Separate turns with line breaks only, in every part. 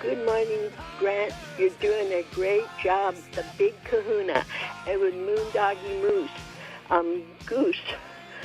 Good morning, Grant. You're doing a great job. The big kahuna. It was Moondoggy Moose. Goose.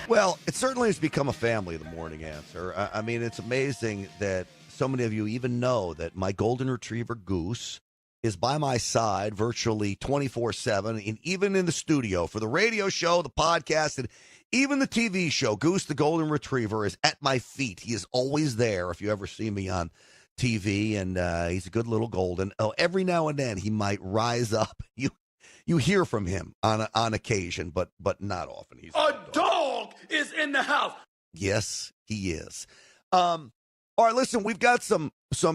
Well, it certainly has become a family, the Morning Answer. I mean, it's amazing that so many of you even know that my golden retriever, Goose, is by my side virtually 24/7, and even in the studio for the radio show, the podcast, and even the TV show. Goose, the golden retriever, is at my feet. He is always there if you ever see me on TV, and he's a good little golden. Oh, every now and then he might rise up. You hear from him on occasion, but not often. He's
a dog is in the house.
Yes, he is. All right, listen, we've got some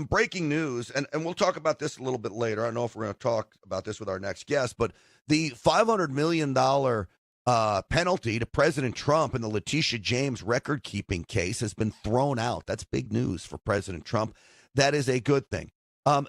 breaking news, and we'll talk about this a little bit later. I don't know if we're going to talk about this with our next guest, but the $500 million penalty to President Trump in the Letitia James record-keeping case has been thrown out. That's big news for President Trump. That is a good thing.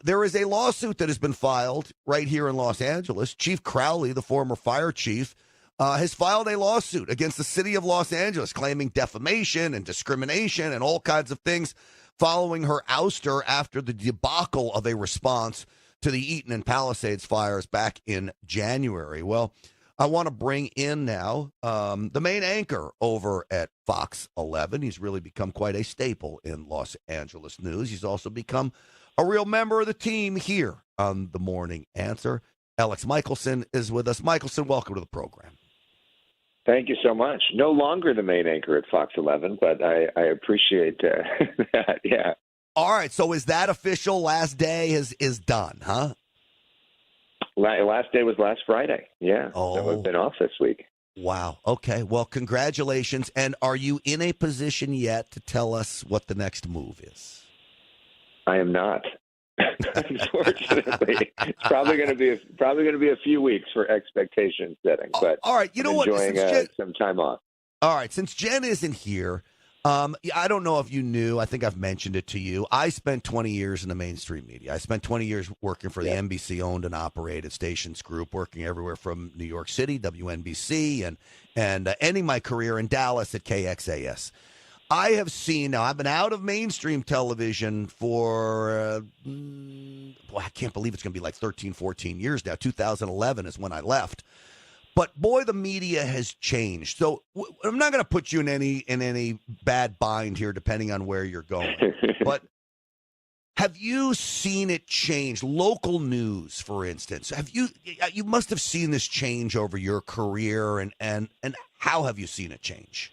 There is a lawsuit that has been filed right here in Los Angeles. Chief Crowley, the former fire chief, has filed a lawsuit against the city of Los Angeles, claiming defamation and discrimination and all kinds of things following her ouster after the debacle of a response to the Eaton and Palisades fires back in January. Well, I want to bring in now the main anchor over at Fox 11. He's really become quite a staple in Los Angeles news. He's also become a real member of the team here on The Morning Answer. Elex Michaelson is with us. Michaelson, welcome to the program.
Thank you so much. No longer the main anchor at Fox 11, but I appreciate that. Yeah.
All right. So is that official? Last day is done, huh?
Last day was last Friday. Yeah.
Oh.
So I've been off this week.
Wow. Okay. Well, congratulations. And are you in a position yet to tell us what the next move is?
I am not. Unfortunately, it's probably going to be a few weeks for expectation setting. But
all right, you know what?
Enjoying some time off.
All right, since Jen isn't here, I don't know if you knew. I think I've mentioned it to you. I spent 20 years in the mainstream media. I spent 20 years working for the NBC-owned and operated stations group, working everywhere from New York City, WNBC, and ending my career in Dallas at KXAS. I have seen, now I've been out of mainstream television for, I can't believe it's going to be like 13, 14 years now. 2011 is when I left. But boy, the media has changed. So I'm not going to put you in any bad bind here, depending on where you're going. But have you seen it change? Local news, for instance. You must have seen this change over your career, and how have you seen it change?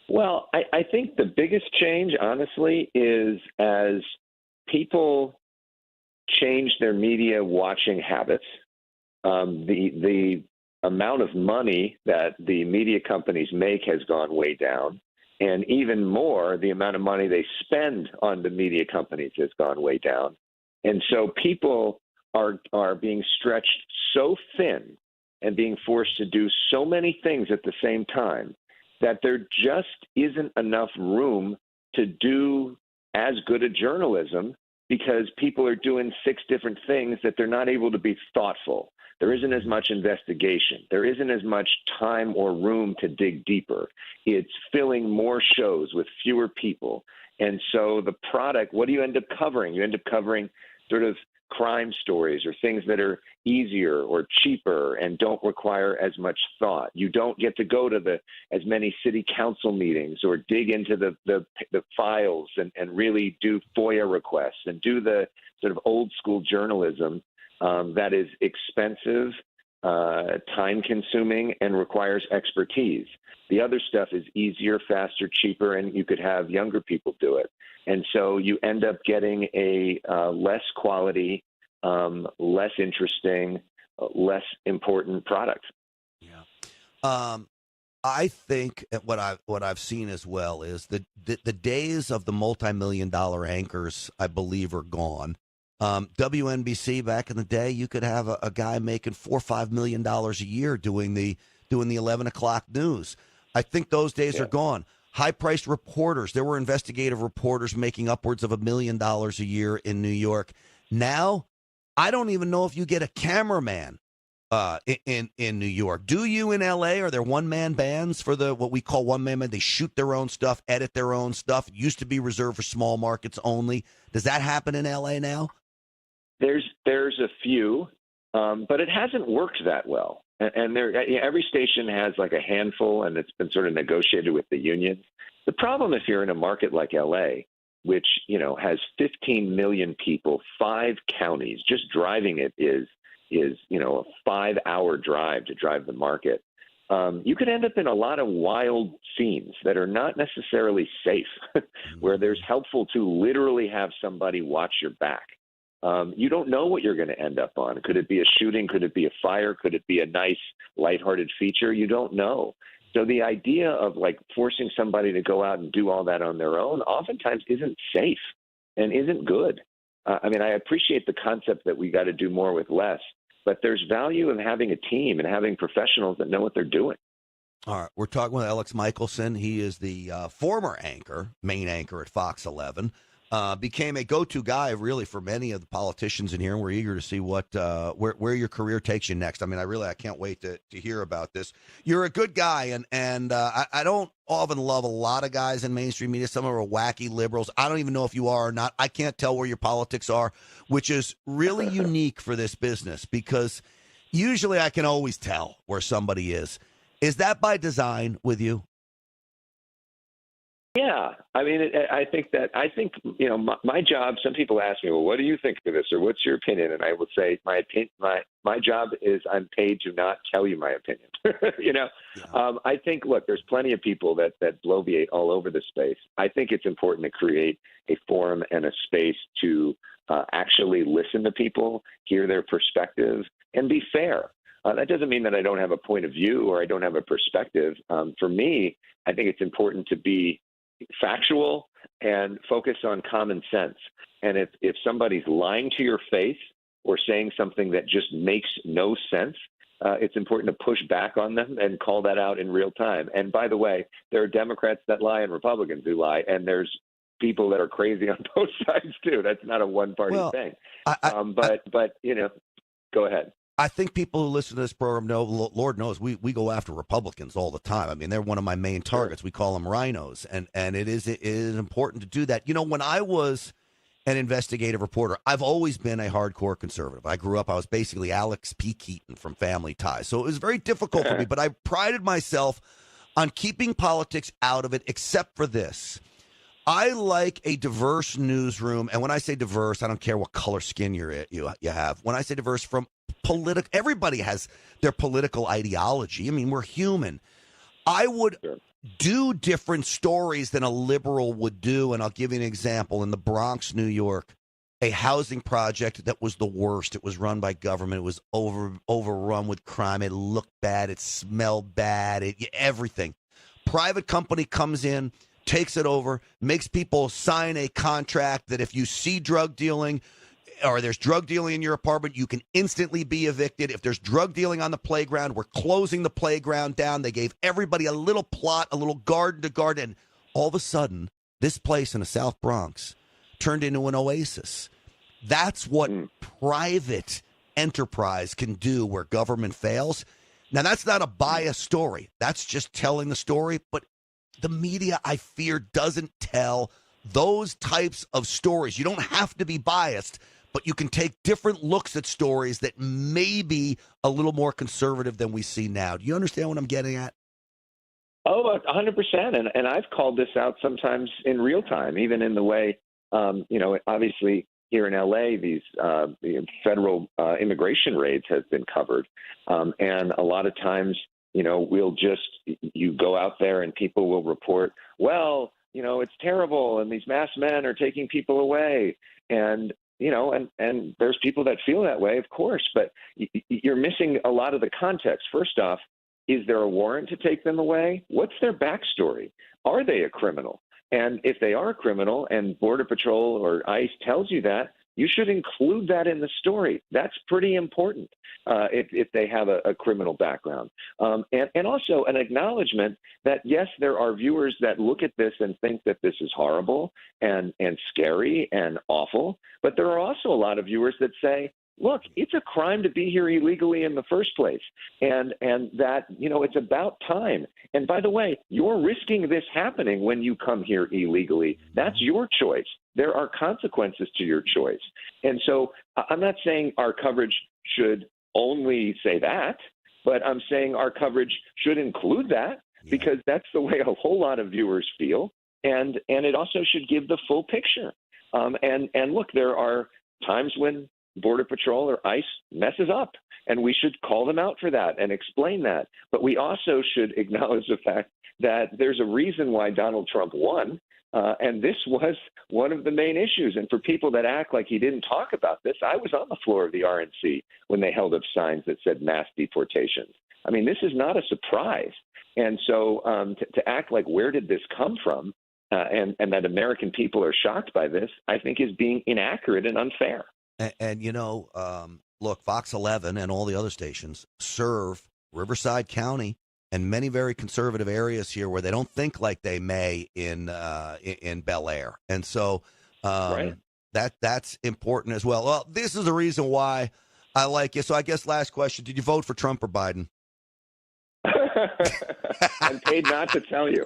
Well, I think the biggest change, honestly, is as people change their media watching habits, the amount of money that the media companies make has gone way down. And even more, the amount of money they spend on the media companies has gone way down. And so people are being stretched so thin and being forced to do so many things at the same time that there just isn't enough room to do as good a journalism because people are doing 6 different things that they're not able to be thoughtful. There isn't as much investigation. There isn't as much time or room to dig deeper. It's filling more shows with fewer people. And so the product, what do you end up covering? You end up covering sort of crime stories or things that are easier or cheaper and don't require as much thought. You don't get to go to as many city council meetings or dig into the files and really do FOIA requests and do the sort of old school journalism that is expensive, time consuming, and requires expertise. The other stuff is easier, faster, cheaper, and you could have younger people do it. And so you end up getting a less quality, less interesting, less important product.
Yeah. I think what I've seen as well is the days of the multi-million-dollar anchors, I believe, are gone. WNBC back in the day, you could have a guy making $4 or $5 million a year doing the 11 o'clock news. I think those days are gone. High-priced reporters. There were investigative reporters making upwards of $1 million a year in New York. Now, I don't even know if you get a cameraman in New York. Do you in L.A.? Are there one-man bands for what we call one-man band? They shoot their own stuff, edit their own stuff. It used to be reserved for small markets only. Does that happen in L.A. now?
There's a few, but it hasn't worked that well. And every station has like a handful, and it's been sort of negotiated with the unions. The problem if you're in a market like L.A., which has 15 million people, 5 counties, just driving it is a 5-hour drive to drive the market. You could end up in a lot of wild scenes that are not necessarily safe, where there's helpful to literally have somebody watch your back. You don't know what you're going to end up on. Could it be a shooting? Could it be a fire? Could it be a nice, lighthearted feature? You don't know. So the idea of like forcing somebody to go out and do all that on their own oftentimes isn't safe and isn't good. I appreciate the concept that we got to do more with less, but there's value in having a team and having professionals that know what they're doing.
All right, we're talking with Elex Michaelson. He is the former main anchor at Fox 11. Became a go-to guy, really, for many of the politicians in here, and we're eager to see where your career takes you next. I can't wait to hear about this. You're a good guy, and I don't often love a lot of guys in mainstream media. Some are wacky liberals. I don't even know if you are or not. I can't tell where your politics are, which is really unique for this business, because usually I can always tell where somebody is. Is that by design with you?
Yeah, I think my job. Some people ask me, well, what do you think of this, or what's your opinion? And I would say my job is I'm paid to not tell you my opinion. Yeah. I think, look, there's plenty of people that bloviate all over the space. I think it's important to create a forum and a space to actually listen to people, hear their perspective, and be fair. That doesn't mean that I don't have a point of view or I don't have a perspective. For me, I think it's important to be factual and focus on common sense. And if somebody's lying to your face or saying something that just makes no sense, it's important to push back on them and call that out in real time. And by the way, there are Democrats that lie and Republicans who lie, and there's people that are crazy on both sides too. That's not a one-party thing. Go ahead.
I think people who listen to this program know, Lord knows, we go after Republicans all the time. They're one of my main targets. We call them rhinos, and it is important to do that. When I was an investigative reporter, I've always been a hardcore conservative. I grew up, I was basically Alex P. Keaton from Family Ties. So it was very difficult for me, but I prided myself on keeping politics out of it, except for this. I like a diverse newsroom, and when I say diverse, I don't care what color skin you have. When I say diverse, from everybody has their political ideology. We're human. I would do different stories than a liberal would do, and I'll give you an example. In the Bronx, New York, a housing project that was the worst. It was run by government. It was overrun with crime. It looked bad. It smelled bad. Everything. Private company comes in, takes it over, makes people sign a contract that if you see drug dealing or there's drug dealing in your apartment, you can instantly be evicted. If there's drug dealing on the playground, we're closing the playground down. They gave everybody a little plot, a little garden to garden. And all of a sudden, this place in the South Bronx turned into an oasis. That's what private enterprise can do where government fails. Now, that's not a biased story. That's just telling the story. But the media, I fear, doesn't tell those types of stories. You don't have to be biased, but you can take different looks at stories that may be a little more conservative than we see now. Do you understand what I'm getting at?
Oh, 100%. And I've called this out sometimes in real time, even in the way, obviously here in L.A., these federal immigration raids have been covered. And a lot of times, you go out there and people will report, well, it's terrible and these masked men are taking people away. And there's people that feel that way, of course, but you're missing a lot of the context. First off, is there a warrant to take them away? What's their backstory? Are they a criminal? And if they are a criminal and Border Patrol or ICE tells you that, you should include that in the story. That's pretty important if they have a criminal background. And also an acknowledgement that, yes, there are viewers that look at this and think that this is horrible and scary and awful, but there are also a lot of viewers that say, look, it's a crime to be here illegally in the first place. And that, it's about time. And by the way, you're risking this happening when you come here illegally. That's your choice. There are consequences to your choice. And so I'm not saying our coverage should only say that, but I'm saying our coverage should include that, because that's the way a whole lot of viewers feel. And it also should give the full picture. And look, there are times when Border Patrol or ICE messes up, and we should call them out for that and explain that. But we also should acknowledge the fact that there's a reason why Donald Trump won, and this was one of the main issues. And for people that act like he didn't talk about this, I was on the floor of the RNC when they held up signs that said mass deportations. I mean, this is not a surprise. And so to act like, where did this come from, and that American people are shocked by this, I think is being inaccurate and unfair.
And look, Fox 11 and all the other stations serve Riverside County and many very conservative areas here where they don't think like they may in Bel Air. And so
right.
that's important as well. Well, this is the reason why I like you. So I guess last question, did you vote for Trump or Biden?
I'm paid not to tell you.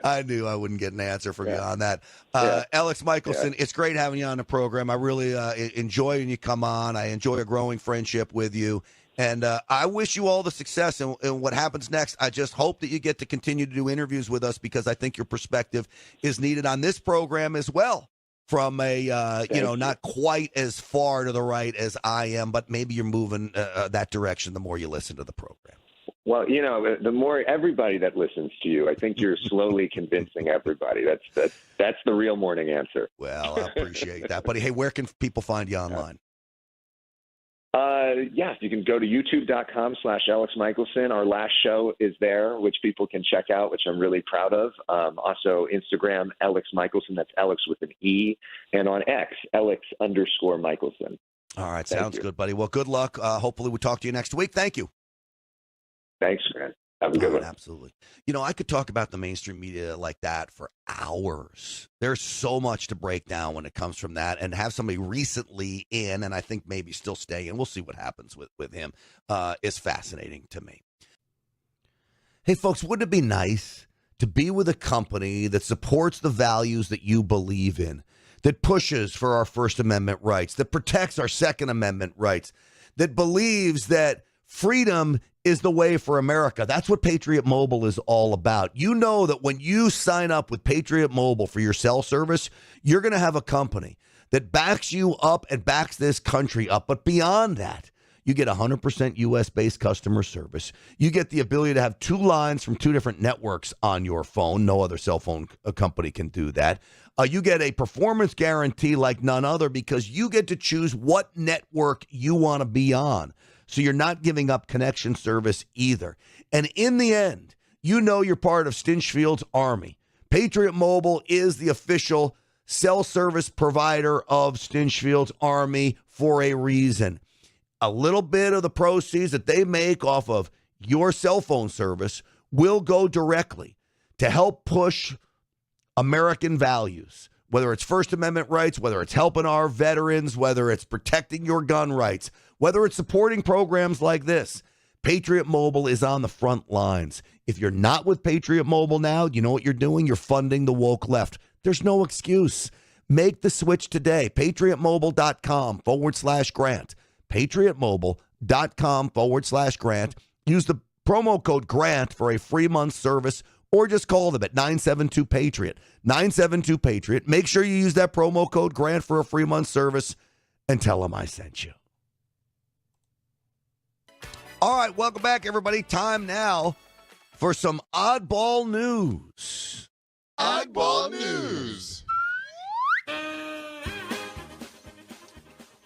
I knew I wouldn't get an answer from you on that. Elex Michaelson, it's great having you on the program. I really enjoy when you come on. I enjoy a growing friendship with you. And I wish you all the success in what happens next. I just hope that you get to continue to do interviews with us, because I think your perspective is needed on this program as well. From a, not quite as far to the right as I am, but maybe you're moving that direction the more you listen to the program.
Well, the more everybody that listens to you, I think you're slowly convincing everybody. That's the real morning answer.
Well, I appreciate that, buddy. Hey, where can people find you online?
You can go to youtube.com/Elex Michaelson. Our last show is there, which people can check out, which I'm really proud of. Also, Instagram, Elex Michaelson. That's Elex with an E. And on X, Elex_Michaelson.
All right. Sounds good, buddy. Well, good luck. Hopefully we'll talk to you next week. Thank you.
Thanks, Grant. Have a good one.
Absolutely. I could talk about the mainstream media like that for hours. There's so much to break down when it comes from that, and have somebody recently in, and I think maybe still stay in. We'll see what happens with him. Is fascinating to me. Hey, folks, wouldn't it be nice to be with a company that supports the values that you believe in, that pushes for our First Amendment rights, that protects our Second Amendment rights, that believes that freedom is the way for America? That's what Patriot Mobile is all about. You know that when you sign up with Patriot Mobile for your cell service, you're going to have a company that backs you up and backs this country up. But beyond that, you get 100% U.S.-based customer service. You get the ability to have 2 lines from 2 different networks on your phone. No other cell phone company can do that. You get a performance guarantee like none other, because you get to choose what network you want to be on. So you're not giving up connection service either. And in the end, you're part of Stinchfield's Army. Patriot Mobile is the official cell service provider of Stinchfield's Army for a reason. A little bit of the proceeds that they make off of your cell phone service will go directly to help push American values, whether it's First Amendment rights, whether it's helping our veterans, whether it's protecting your gun rights, whether it's supporting programs like this. Patriot Mobile is on the front lines. If you're not with Patriot Mobile now, you know what you're doing? You're funding the woke left. There's no excuse. Make the switch today. PatriotMobile.com/Grant. PatriotMobile.com/Grant. Use the promo code GRANT for a free month service, or just call them at 972-PATRIOT. 972-PATRIOT. Make sure you use that promo code GRANT for a free month service, and tell them I sent you. All right, welcome back, everybody. Time now for some oddball news.
Oddball news.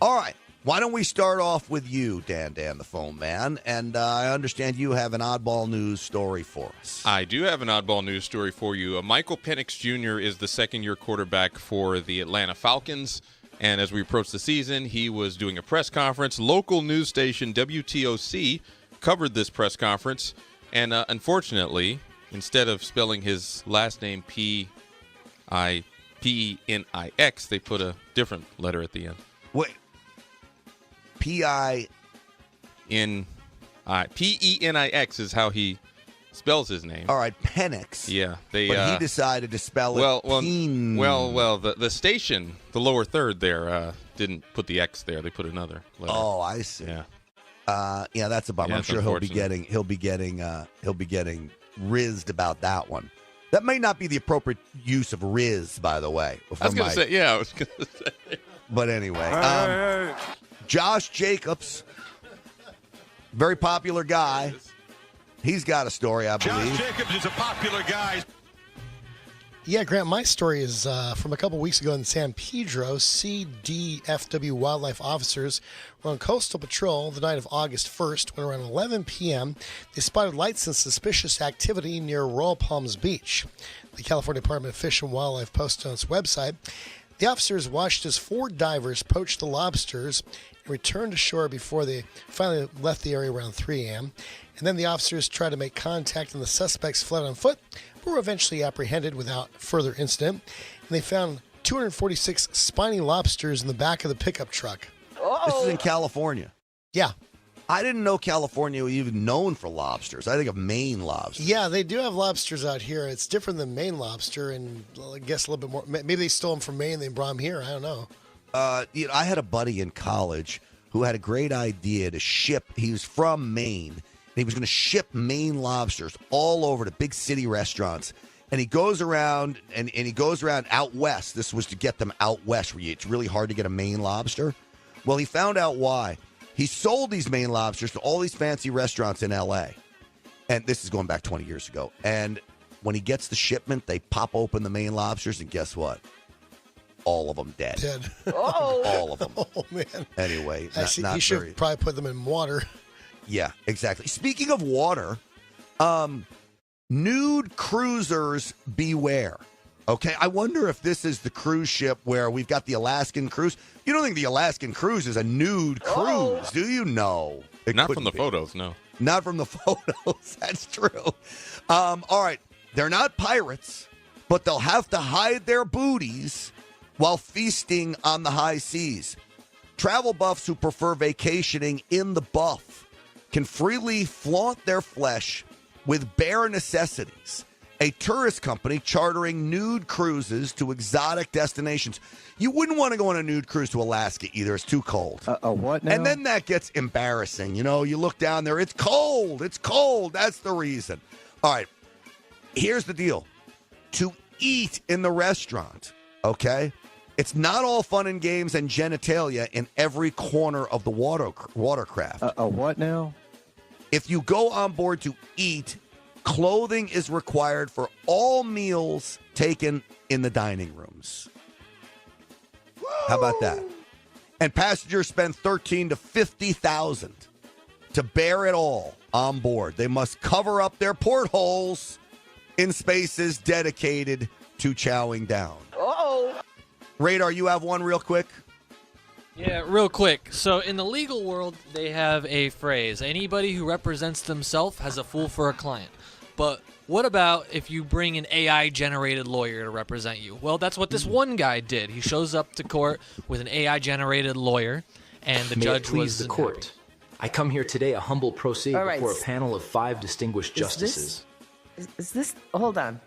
All right, why don't we start off with you, Dan the phone man? And I understand you have an oddball news story for us.
I do have an oddball news story for you. Michael Penix Jr. is the second-year quarterback for the Atlanta Falcons. And as we approach the season, he was doing a press conference. Local news station WTOC covered this press conference. And unfortunately, instead of spelling his last name Penix, they put a different letter at the end.
Wait. P-I...
Penix is how he spells his name.
All right, Penix.
Yeah,
but he decided to spell it.
The station, the lower third there, didn't put the X there. They put another letter.
Oh, I see.
Yeah.
That's a bummer. I'm sure he'll be getting rizzed about that one. That may not be the appropriate use of riz, by the way.
I was going to say.
But anyway, Josh Jacobs, very popular guy. He's got a story, I believe.
Josh Jacobs is a popular guy.
Yeah, Grant, my story is from a couple weeks ago in San Pedro. CDFW wildlife officers were on coastal patrol the night of August 1st when around 11 p.m. they spotted lights and suspicious activity near Royal Palms Beach. The California Department of Fish and Wildlife posted on its website, the officers watched as 4 divers poached the lobsters and returned to shore before they finally left the area around 3 a.m. And then the officers tried to make contact and the suspects fled on foot, but were eventually apprehended without further incident. And they found 246 spiny lobsters in the back of the pickup truck.
This is in California.
Yeah.
I didn't know California was even known for lobsters. I think of Maine lobsters.
Yeah, they do have lobsters out here. It's different than Maine lobster, and I guess a little bit more. Maybe they stole them from Maine, they brought them here. I don't know.
I had a buddy in college who had a great idea to ship. He was from Maine. And he was going to ship Maine lobsters all over to big city restaurants. And he goes around and he goes around out west. This was to get them out west where it's really hard to get a Maine lobster. Well, he found out why. He sold these Maine lobsters to all these fancy restaurants in L.A. And this is going back 20 years ago. And when he gets the shipment, they pop open the Maine lobsters, and guess what? All of them dead. All of them.
Oh, man.
Anyway,
he should probably put them in water.
Yeah, exactly. Speaking of water, nude cruisers beware. Okay, I wonder if this is the cruise ship where we've got the Alaskan cruise. You don't think the Alaskan cruise is a nude cruise, do you? No.
Not from the photos, no.
Not from the photos. That's true. All right, they're not pirates, but they'll have to hide their booties while feasting on the high seas. Travel buffs who prefer vacationing in the buff can freely flaunt their flesh with bare necessities. A tourist company chartering nude cruises to exotic destinations. You wouldn't want to go on a nude cruise to Alaska either. It's too cold.
What now?
And then that gets embarrassing. You know, you look down there. It's cold. It's cold. That's the reason. All right. Here's the deal. To eat in the restaurant, okay? It's not all fun and games and genitalia in every corner of the watercraft.
What now?
If you go on board to eat, clothing is required for all meals taken in the dining rooms. How about that? And passengers spend $13,000 to $50,000 to bear it all on board. They must cover up their portholes in spaces dedicated to chowing down. Radar, you have one real quick?
Yeah, real quick. So in the legal world, they have a phrase: anybody who represents themselves has a fool for a client. But what about if you bring an AI-generated lawyer to represent you? Well, that's what this one guy did. He shows up to court with an AI-generated lawyer, and the judge was
the court. I come here today a humble pro se before a panel of 5 distinguished justices.
Is this? Hold on.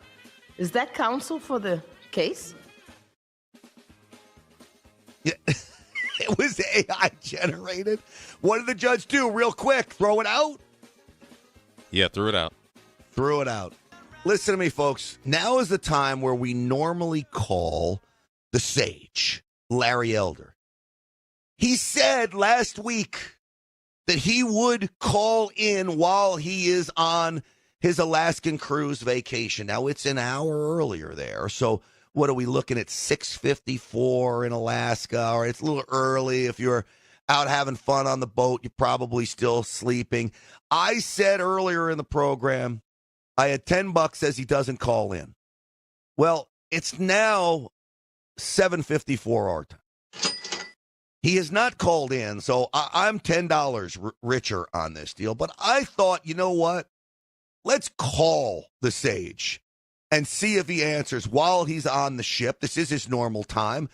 Is that counsel for the case?
Yeah. It was AI-generated. What did the judge do? Real quick, throw it out?
Yeah, threw it out.
Threw it out. Listen to me, folks. Now is the time where we normally call the sage, Larry Elder. He said last week that he would call in while he is on his Alaskan cruise vacation. Now, it's an hour earlier there, so what are we looking at, 6:54 in Alaska? Or it's a little early. If you're out having fun on the boat, you're probably still sleeping. I said earlier in the program, I had $10 as he doesn't call in. Well, it's now 7:54 our time. He has not called in, so I'm $10 richer on this deal. But I thought, you know what? Let's call the sage and see if he answers while he's on the ship. This is his normal time.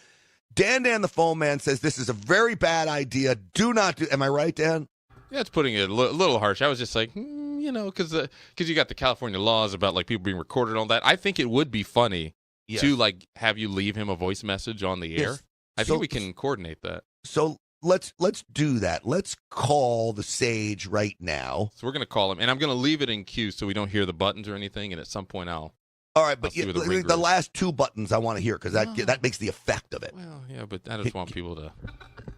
Dan the phone man says this is a very bad idea. Do not do. Am I right, Dan?
Yeah, it's putting it a little harsh. I was just like, because you got the California laws about like people being recorded and all that. I think it would be funny to like have you leave him a voice message on the air. I think we can coordinate that.
So let's do that. Let's call the Sage right now.
So we're gonna call him, and I'm gonna leave it in queue so we don't hear the buttons or anything. And at some point, All right, but
the last two buttons I want to hear because that makes the effect of it.
Well, yeah, but I just want people to.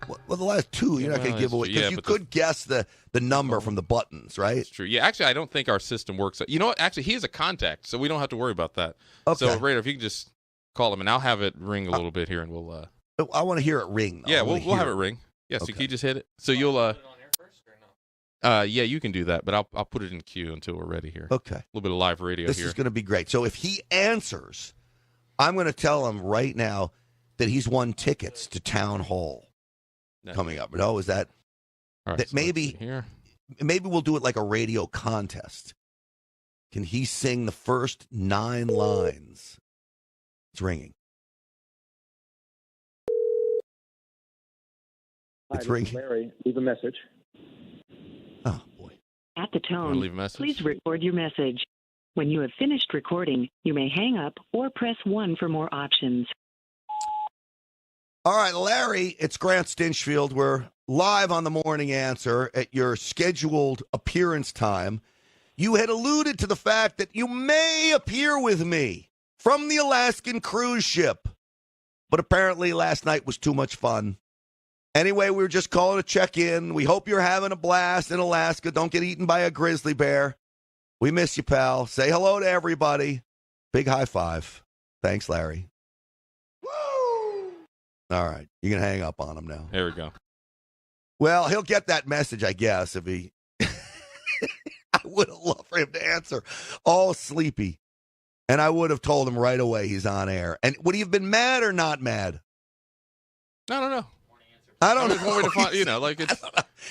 Well, the last two you're not going to give away because you could guess the number from the buttons, right?
That's true. Yeah, actually, I don't think our system works. You know what? Actually, he is a contact, so we don't have to worry about that.
Okay.
So, Raider, if you can just call him, and I'll have it ring a little bit here, and we'll.
I want to hear it ring.
Yeah, we'll have it ring. Yeah, so can you just hit it? So you'll. Yeah, you can do that, but I'll put it in queue until we're ready here.
Okay.
A little bit of live radio
here. This is going to be great. So if he answers, I'm going to tell him right now that he's won tickets to Town Hall coming up. No, is that
all right,
that
so
maybe we'll do it like a radio contest. Can he sing the first 9 lines? It's ringing. It's ringing.
Larry, leave a message.
Oh, boy.
At the tone,
leave a message?
Please record your message. When you have finished recording, you may hang up or press 1 for more options.
All right, Larry, it's Grant Stinchfield. We're live on the Morning Answer at your scheduled appearance time. You had alluded to the fact that you may appear with me from the Alaskan cruise ship, but apparently last night was too much fun. Anyway, we were just calling to check in. We hope you're having a blast in Alaska. Don't get eaten by a grizzly bear. We miss you, pal. Say hello to everybody. Big high five. Thanks, Larry. Woo! All right. You can hang up on him now.
There we go.
Well, he'll get that message, I guess, if he... I would have loved for him to answer all sleepy. And I would have told him right away he's on air. And would he have been mad or not mad?
I don't know.
I don't know.
One way to find,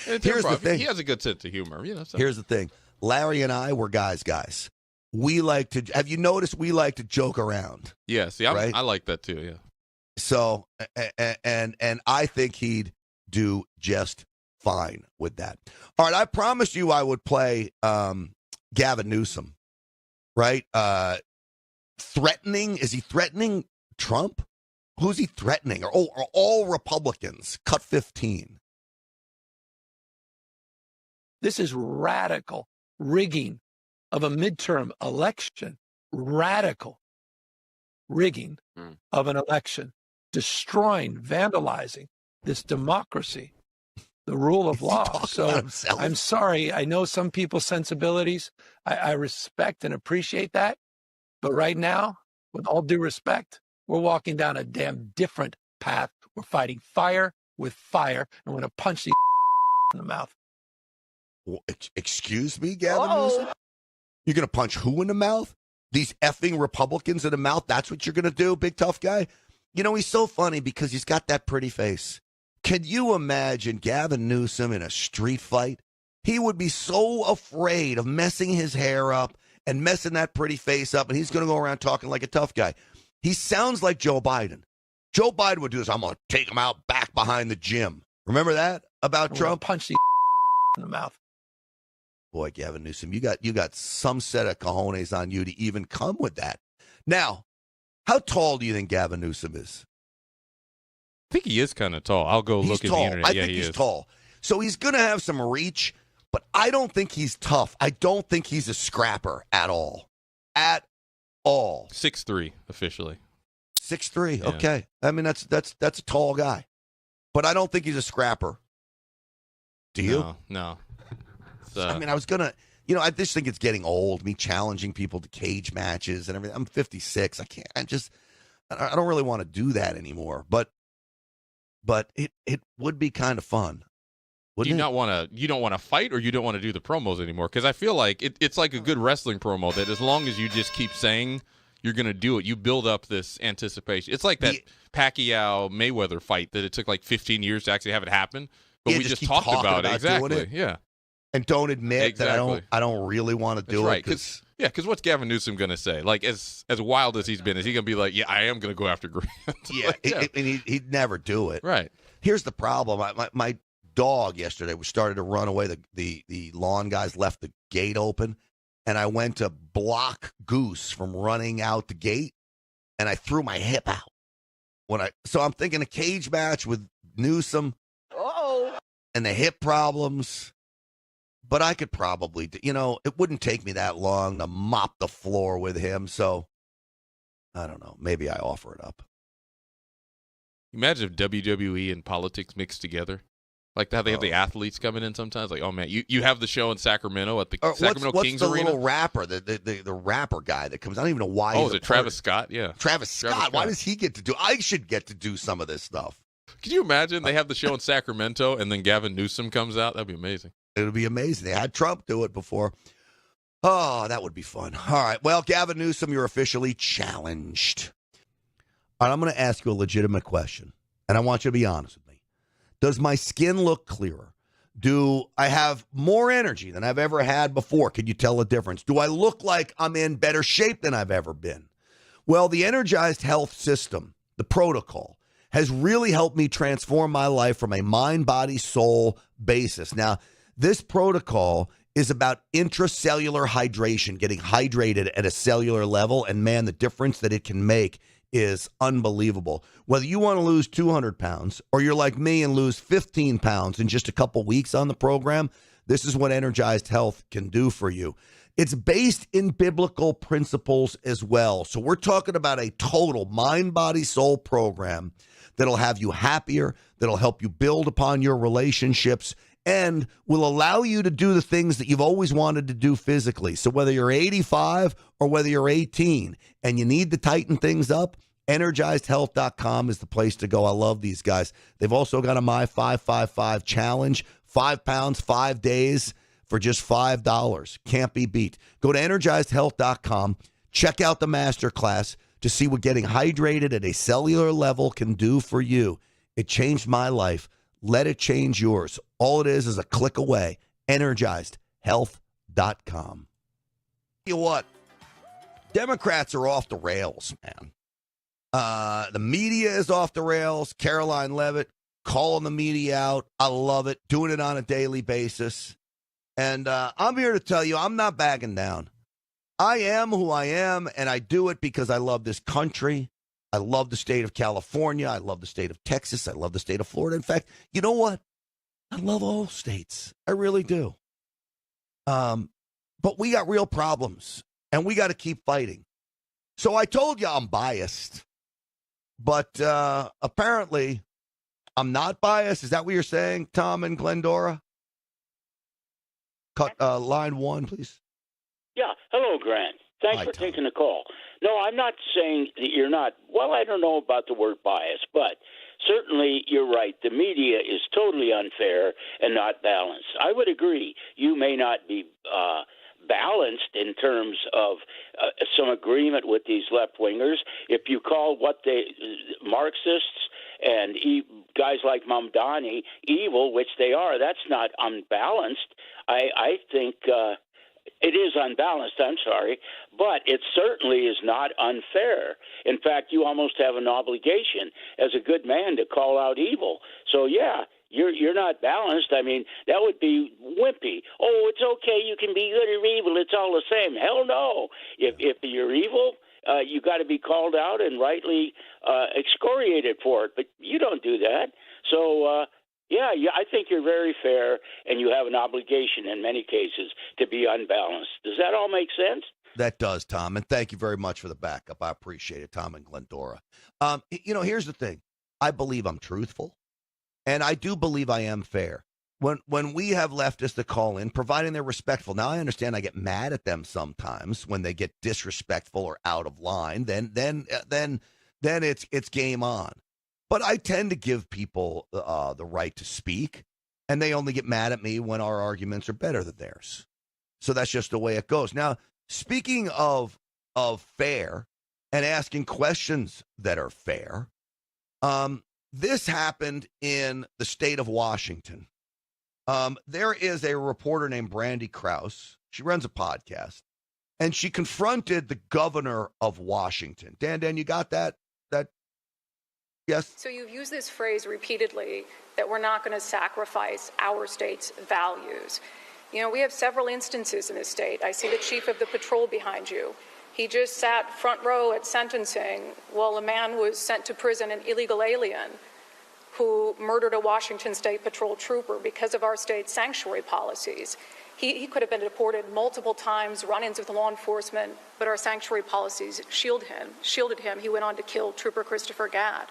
it's
Here's the thing.
He has a good sense of humor, So.
Here's the thing. Larry and I were guys. We like to. Have you noticed we like to joke around?
Yeah. See,
right?
I like that too. Yeah.
So, and I think he'd do just fine with that. All right. I promised you I would play Gavin Newsom. Right? Threatening? Is he threatening Trump? Who's he threatening? Or all Republicans? Cut 15.
This is radical rigging of a midterm election. Radical rigging of an election. Destroying, vandalizing this democracy, the rule of law. So I'm sorry. I know some people's sensibilities. I respect and appreciate that. But right now, with all due respect, we're walking down a damn different path. We're fighting fire with fire, and we're going to punch these in the mouth.
Excuse me, Gavin Newsom? You're going to punch who in the mouth? These effing Republicans in the mouth? That's what you're going to do, big tough guy? You know, he's so funny because he's got that pretty face. Can you imagine Gavin Newsom in a street fight? He would be so afraid of messing his hair up and messing that pretty face up, and he's going to go around talking like a tough guy. He sounds like Joe Biden. Joe Biden would do this. I'm going to take him out back behind the gym. Remember that about Trump?
Punch the in the mouth.
Boy, Gavin Newsom, you got some set of cojones on you to even come with that. Now, how tall do you think Gavin Newsom is?
I think he is kind of tall. I'll go look at the internet.
I think he's tall. So he's going to have some reach, but I don't think he's tough. I don't think he's a scrapper at all. At all.
6'3", officially.
6'3", okay. I mean, that's a tall guy. But I don't think he's a scrapper. Do you?
No.
I mean, I was going to, I just think it's getting old, me challenging people to cage matches and everything. I'm 56. I don't really want to do that anymore. But it would be kind of fun.
You don't want to fight, or you don't want to do the promos anymore? Because I feel like it's like a good wrestling promo that as long as you just keep saying you're going to do it, you build up this anticipation. It's like that Pacquiao-Mayweather fight that it took like 15 years to actually have it happen, but we just talked about it. Exactly. Yeah.
and don't admit that
Exactly.
I don't really want to do
That's
it.
right. Because what's Gavin Newsom going to say? Like, as wild as he's been, is he going to be like, yeah, I am going to go after Grant?
He'd never do it.
Right.
Here's the problem. My dog yesterday started to run away. The lawn guys left the gate open, and I went to block Goose from running out the gate, and I threw my hip out. So I'm thinking a cage match with Newsom. And the hip problems. But I could probably, it wouldn't take me that long to mop the floor with him. So, I don't know. Maybe I offer it up.
Imagine if WWE and politics mixed together. Like how they have the athletes coming in sometimes. Like, oh, man, you have the show in Sacramento at the Sacramento Kings
Arena. What's the little rapper, the rapper guy that comes? I don't even know why.
Is it Travis Scott? Yeah.
Travis Scott. Why does he get to do? I should get to do some of this stuff.
Can you imagine they have the show in Sacramento and then Gavin Newsom comes out? That'd be amazing.
It would be amazing. They had Trump do it before. Oh, that would be fun. All right. Well, Gavin Newsom, you're officially challenged. All right, I'm going to ask you a legitimate question, and I want you to be honest with me. Does my skin look clearer? Do I have more energy than I've ever had before? Can you tell the difference? Do I look like I'm in better shape than I've ever been? Well, the Energized Health System, the protocol, has really helped me transform my life from a mind, body, soul basis. Now, this protocol is about intracellular hydration, getting hydrated at a cellular level. And man, the difference that it can make is unbelievable. Whether you want to lose 200 pounds or you're like me and lose 15 pounds in just a couple weeks on the program, this is what Energized Health can do for you. It's based in biblical principles as well. So we're talking about a total mind, body, soul program that'll have you happier, that'll help you build upon your relationships, and will allow you to do the things that you've always wanted to do physically. So whether you're 85 or whether you're 18 and you need to tighten things up, EnergizedHealth.com is the place to go. I love these guys. They've also got a My 555 challenge, 5 pounds, 5 days for just $5. Can't be beat. Go to EnergizedHealth.com, check out the masterclass to see what getting hydrated at a cellular level can do for you. It changed my life. Let it change yours. All it is a click away. EnergizedHealth.com. You know what? Democrats are off the rails, man. The media is off the rails. Caroline Leavitt calling the media out. I love it. Doing it on a daily basis. And I'm here to tell you, I'm not backing down. I am who I am, and I do it because I love this country. I love the state of California. I love the state of Texas. I love the state of Florida. In fact, you know what? I love all states. I really do. But we got real problems, and we got to keep fighting. So I told you I'm biased, but apparently I'm not biased. Is that what you're saying, Tom and Glendora? Cut line one, please.
Yeah. Hello, Grant. Thanks for taking the call. No, I'm not saying that you're not. Well, I don't know about the word bias, but certainly you're right. The media is totally unfair and not balanced. I would agree. You may not be balanced in terms of some agreement with these left-wingers. If you call what they Marxists and guys like Mamdani evil, which they are, that's not unbalanced. I think it is unbalanced, I'm sorry, but it certainly is not unfair. In fact, you almost have an obligation as a good man to call out evil. So, yeah, you're not balanced. I mean, that would be wimpy. Oh, it's okay, you can be good or evil, it's all the same. Hell no. If you're evil, you got to be called out and rightly excoriated for it, but you don't do that. So, yeah, I think you're very fair, and you have an obligation in many cases to be unbalanced. Does that all make sense?
That does, Tom, and thank you very much for the backup. I appreciate it, Tom and Glendora. Here's the thing. I believe I'm truthful, and I do believe I am fair. When we have leftists that call in, providing they're respectful. Now, I understand I get mad at them sometimes when they get disrespectful or out of line. Then it's game on. But I tend to give people the right to speak, and they only get mad at me when our arguments are better than theirs. So that's just the way it goes. Now, speaking of fair and asking questions that are fair, this happened in the state of Washington. There is a reporter named Brandy Krause. She runs a podcast, and she confronted the governor of Washington. Dan, you got that? Yes?
So you've used this phrase repeatedly that we're not going to sacrifice our state's values. You know, we have several instances in this state. I see the chief of the patrol behind you. He just sat front row at sentencing while a man was sent to prison, an illegal alien, who murdered a Washington State Patrol trooper because of our state's sanctuary policies. He could have been deported multiple times, run-ins with law enforcement, but our sanctuary policies shielded him. He went on to kill Trooper Christopher Gadd.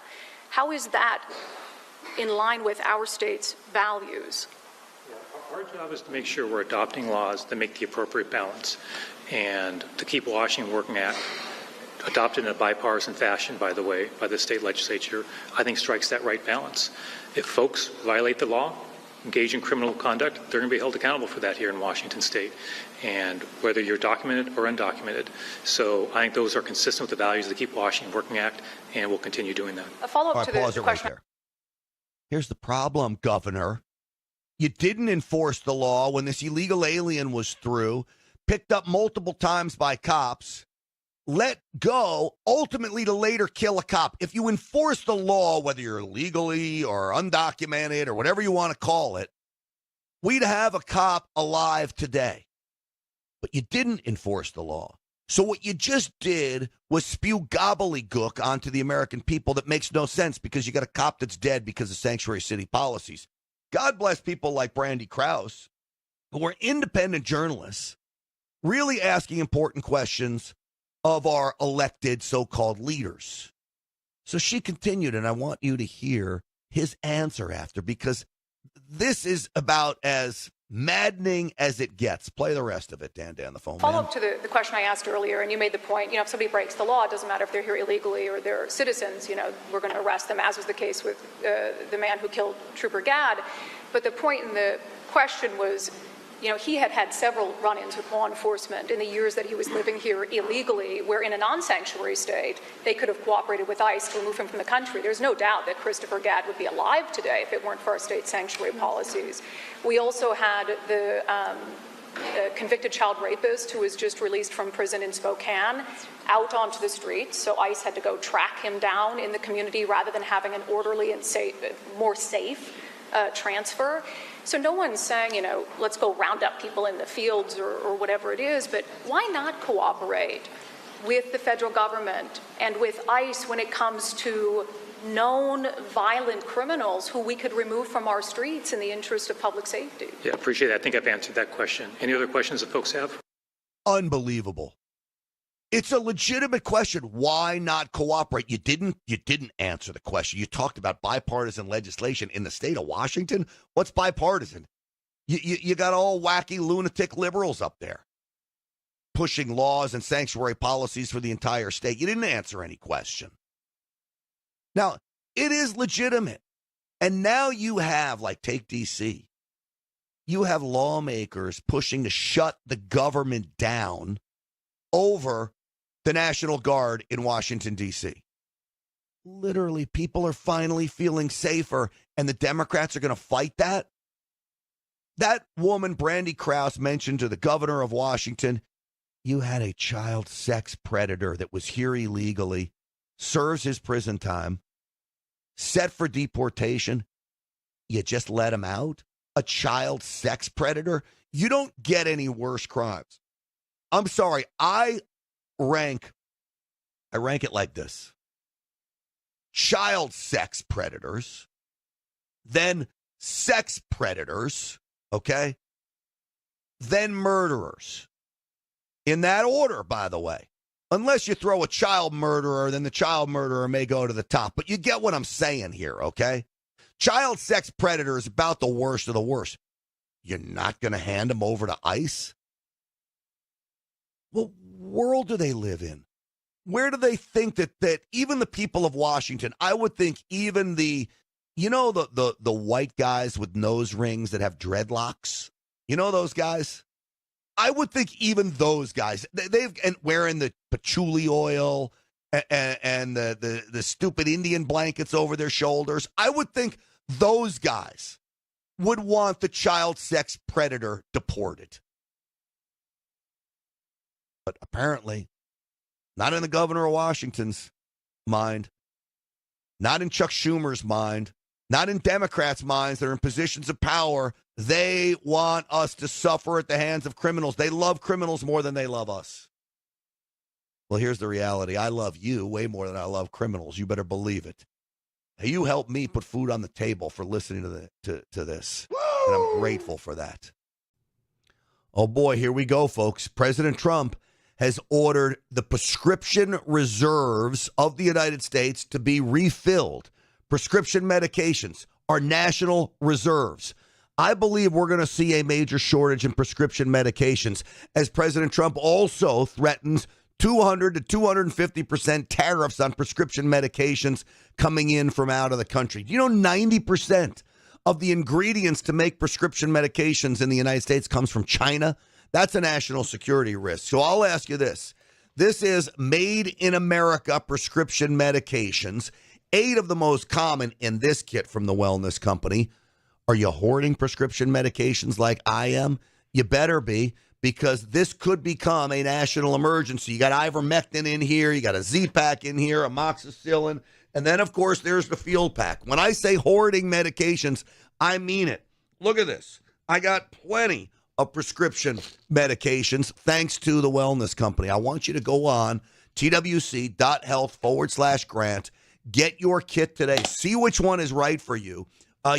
How is that in line with our state's values?
Our job is to make sure we're adopting laws that make the appropriate balance, and to keep Washington Working Act, adopted in a bipartisan fashion, by the way, by the state legislature, I think strikes that right balance. If folks violate the law, engage in criminal conduct, they're going to be held accountable for that here in Washington State, and whether you're documented or undocumented. So I think those are consistent with the values of the Keep Washington Working Act, and we'll continue doing that.
A follow-up to the
question. Right there. Here's the problem, Governor. You didn't enforce the law when this illegal alien was through, picked up multiple times by cops, let go, ultimately to later kill a cop. If you enforce the law, whether you're legally or undocumented or whatever you want to call it, we'd have a cop alive today. But you didn't enforce the law. So what you just did was spew gobbledygook onto the American people that makes no sense because you got a cop that's dead because of sanctuary city policies. God bless people like Brandy Krause, who are independent journalists, really asking important questions of our elected so-called leaders. So she continued, and I want you to hear his answer after, because this is about as maddening as it gets. Play the rest of it, Dan, the phone.
Follow up to the question I asked earlier, and you made the point, if somebody breaks the law, it doesn't matter if they're here illegally or they're citizens, we're going to arrest them, as was the case with the man who killed Trooper Gadd. But the point in the question was, he had several run-ins with law enforcement in the years that he was living here illegally, where in a non-sanctuary state, they could have cooperated with ICE to remove him from the country. There's no doubt that Christopher Gadd would be alive today if it weren't for our state sanctuary policies. We also had the convicted child rapist who was just released from prison in Spokane out onto the streets, so ICE had to go track him down in the community rather than having an orderly and more safe transfer. So no one's saying, let's go round up people in the fields or whatever it is, but why not cooperate with the federal government and with ICE when it comes to known violent criminals who we could remove from our streets in the interest of public safety?
Yeah, appreciate that. I think I've answered that question. Any other questions that folks have?
Unbelievable. It's a legitimate question. Why not cooperate? You didn't answer the question. You talked about bipartisan legislation in the state of Washington. What's bipartisan? You got all wacky lunatic liberals up there pushing laws and sanctuary policies for the entire state. You didn't answer any question. Now, it is legitimate. And now you have, like, take D.C., you have lawmakers pushing to shut the government down over the National Guard in Washington, D.C. Literally, people are finally feeling safer, and the Democrats are going to fight that? That woman, Brandy Krause, mentioned to the governor of Washington, you had a child sex predator that was here illegally, serves his prison time, set for deportation. You just let him out? A child sex predator? You don't get any worse crimes. I'm sorry, I rank it like this. Child sex predators, then sex predators, okay? Then murderers. In that order, by the way. Unless you throw a child murderer, then the child murderer may go to the top. But you get what I'm saying here, okay? Child sex predator is about the worst of the worst. You're not going to hand them over to ICE? What world do they live in? Where do they think that even the people of Washington, I would think even the white guys with nose rings that have dreadlocks, those guys? I would think even those guys, they've wearing the patchouli oil and the stupid Indian blankets over their shoulders. I would think those guys would want the child sex predator deported. But apparently, not in the governor of Washington's mind, not in Chuck Schumer's mind, not in Democrats' minds that are in positions of power. They want us to suffer at the hands of criminals. They love criminals more than they love us. Well, here's the reality. I love you way more than I love criminals. You better believe it. You helped me put food on the table for listening to this. Woo! And I'm grateful for that. Oh, boy, here we go, folks. President Trump has ordered the prescription reserves of the United States to be refilled. Prescription medications are national reserves. I believe we're going to see a major shortage in prescription medications as President Trump also threatens 200 to 250% tariffs on prescription medications coming in from out of the country. Do you know 90% of the ingredients to make prescription medications in the United States comes from China? That's a national security risk. So I'll ask you this. This is made in America prescription medications. 8 of the most common in this kit from the Wellness Company. Are you hoarding prescription medications like I am? You better be, because this could become a national emergency. You got ivermectin in here, you got a Z-Pak in here, amoxicillin, and then, of course, there's the field pack. When I say hoarding medications, I mean it. Look at this. I got plenty of prescription medications thanks to the Wellness Company. I want you to go on twc.health/grant. Get your kit today. See which one is right for you.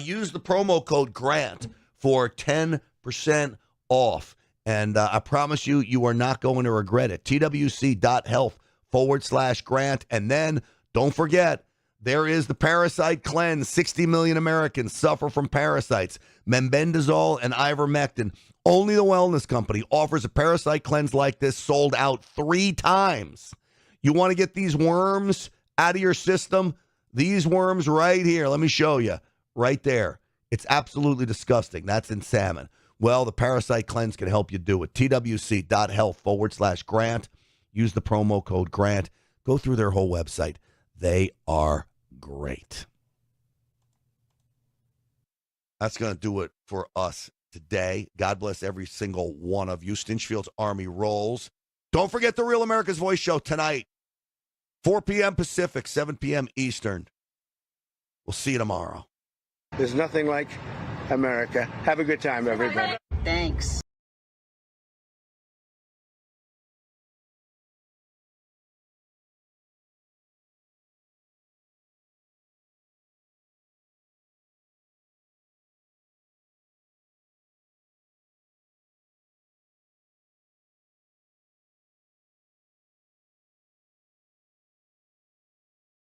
Use the promo code GRANT for 10% off. And I promise you, you are not going to regret it. twc.health/grant. And then don't forget, there is the Parasite Cleanse. 60 million Americans suffer from parasites. Mebendazole and ivermectin. Only the Wellness Company offers a Parasite Cleanse like this, sold out 3 times. You want to get these worms out of your system? These worms right here. Let me show you. Right there. It's absolutely disgusting. That's in salmon. Well, the Parasite Cleanse can help you do it. twc.health/grant. Use the promo code GRANT. Go through their whole website. They are great. That's going to do it for us today. God bless every single one of you. Stinchfield's Army rolls. Don't forget the Real America's Voice show tonight. 4 p.m. Pacific, 7 p.m. Eastern. We'll see you tomorrow.
There's nothing like America. Have a good time, everybody.
Thanks.